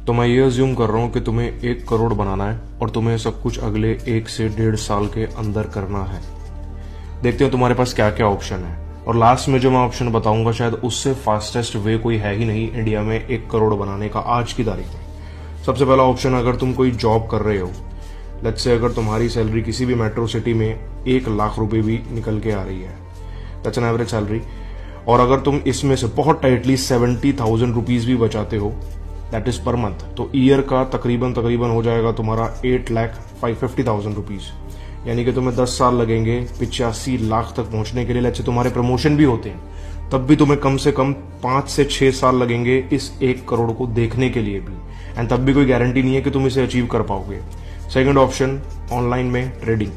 तो मैं ये अज्यूम कर रहा हूँ कि तुम्हें 1 करोड़ बनाना है और तुम्हें सब कुछ अगले 1 से 1.5 साल के अंदर करना है। देखते हो तुम्हारे पास क्या क्या ऑप्शन है, और लास्ट में जो मैं ऑप्शन बताऊंगा शायद उससे फास्टेस्ट वे कोई है ही नहीं इंडिया में 1 करोड़ बनाने का आज की तारीख में। सबसे पहला ऑप्शन, अगर तुम कोई जॉब कर रहे हो, लेट्स से अगर तुम्हारी सैलरी किसी भी मेट्रो सिटी में 1 लाख रुपए भी निकल के आ रही है, दैट्स एन एवरेज सैलरी, और अगर तुम इसमें से बहुत टाइटली 70,000 रुपीज भी बचाते हो, दैट इज पर मंथ, तो ईयर का तकरीबन हो जाएगा तुम्हारा 8,50,000 रुपीज। यानी कि तुम्हें 10 साल लगेंगे 85 लाख तक पहुंचने के लिए। लेट्स से तुम्हारे प्रमोशन भी होते हैं, तब भी तुम्हें कम से कम 5 से 6 साल लगेंगे इस 1 करोड़ को देखने के लिए भी, एंड तब भी कोई गारंटी नहीं है कि तुम इसे अचीव कर पाओगे। सेकंड ऑप्शन, ऑनलाइन में ट्रेडिंग।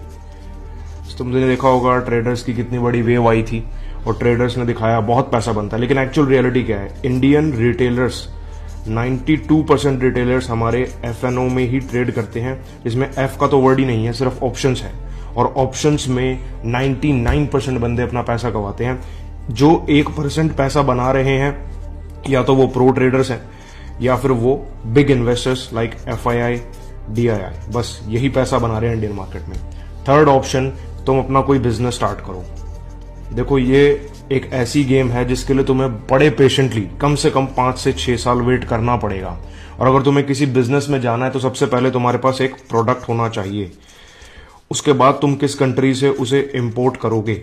तुमने देखा होगा ट्रेडर्स की कितनी बड़ी वेव आई थी और ट्रेडर्स ने दिखाया बहुत पैसा बनता है, लेकिन एक्चुअल रियलिटी क्या है? इंडियन रिटेलर्स 92% रिटेलर्स हमारे FNO में ही ट्रेड करते हैं, जिसमें F का तो वर्ड ही नहीं है, सिर्फ ऑप्शंस है, और ऑप्शंस में 99% बंदे अपना पैसा कमाते हैं। जो 1% पैसा बना रहे हैं, या तो वो प्रो ट्रेडर्स हैं या फिर वो big investors like FII, DII, बस यही पैसा बना रहे हैं इंडियन मार्केट में। थर्ड ऑप्शन, तुम अपना कोई बिजनेस स्टार्ट करो। देखो, ये एक ऐसी गेम है जिसके लिए तुम्हें बड़े पेशेंटली कम से कम 5 से 6 साल वेट करना पड़ेगा, और अगर तुम्हें किसी बिजनेस में जाना है तो सबसे पहले तुम्हारे पास एक प्रोडक्ट होना चाहिए। उसके बाद तुम किस कंट्री से उसे इंपोर्ट करोगे,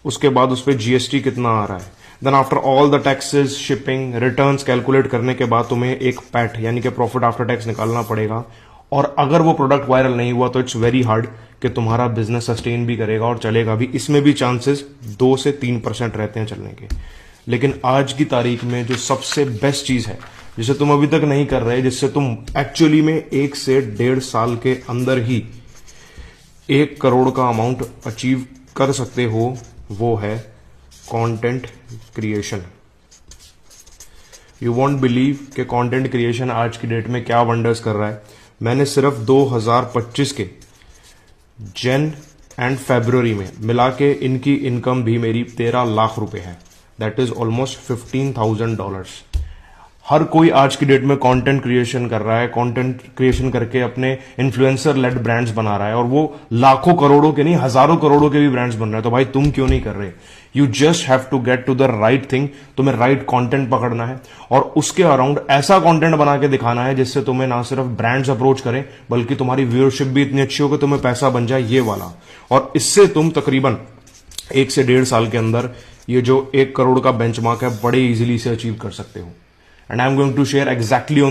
उसके बाद उस पर GST कितना आ रहा है, then after all the taxes, shipping, returns calculate करने के बाद तुम्हें एक पैट यानी कि प्रॉफिट आफ्टर टैक्स निकालना पड़ेगा। और अगर वो प्रोडक्ट वायरल नहीं हुआ तो इट्स वेरी हार्ड कि तुम्हारा बिजनेस सस्टेन भी करेगा और चलेगा भी। इसमें भी चांसेस 2 से 3% रहते हैं चलने के। लेकिन आज की तारीख में जो सबसे बेस्ट चीज है, जिसे तुम अभी तक नहीं कर रहे, जिससे तुम एक्चुअली में 1 से 1.5 साल के अंदर ही 1 करोड़ का अमाउंट अचीव कर सकते हो, वो है content creation. You won't believe कि कंटेंट क्रिएशन आज की डेट में क्या वंडर्स कर रहा है। मैंने सिर्फ 2025 के जन एंड फरवरी में मिला के इनकी इनकम भी मेरी 13 लाख रुपए है, दैट इज ऑलमोस्ट $15,000। हर कोई आज की डेट में कंटेंट क्रिएशन कर रहा है, कंटेंट क्रिएशन करके अपने इन्फ्लुएंसर लेड ब्रांड्स बना रहा है, और वो लाखों करोड़ों के नहीं, हजारों करोड़ों के भी ब्रांड्स बन रहे हैं। तो भाई तुम क्यों नहीं कर रहे? You just have to get to the right thing. तुम्हें राइट कंटेंट पकड़ना है और उसके अराउंड ऐसा कंटेंट बना के दिखाना है जिससे तुम्हें ना सिर्फ ब्रांड्स अप्रोच करें, बल्कि तुम्हारी व्यूअरशिप भी इतनी अच्छी हो कि तुम्हें पैसा बन जाए, ये वाला। और इससे तुम तकरीबन 1 से 1.5 साल के अंदर ये जो 1 करोड़ का बेंचमार्क है, बड़े इजीली से अचीव कर सकते हो। And I'm going to share exactly on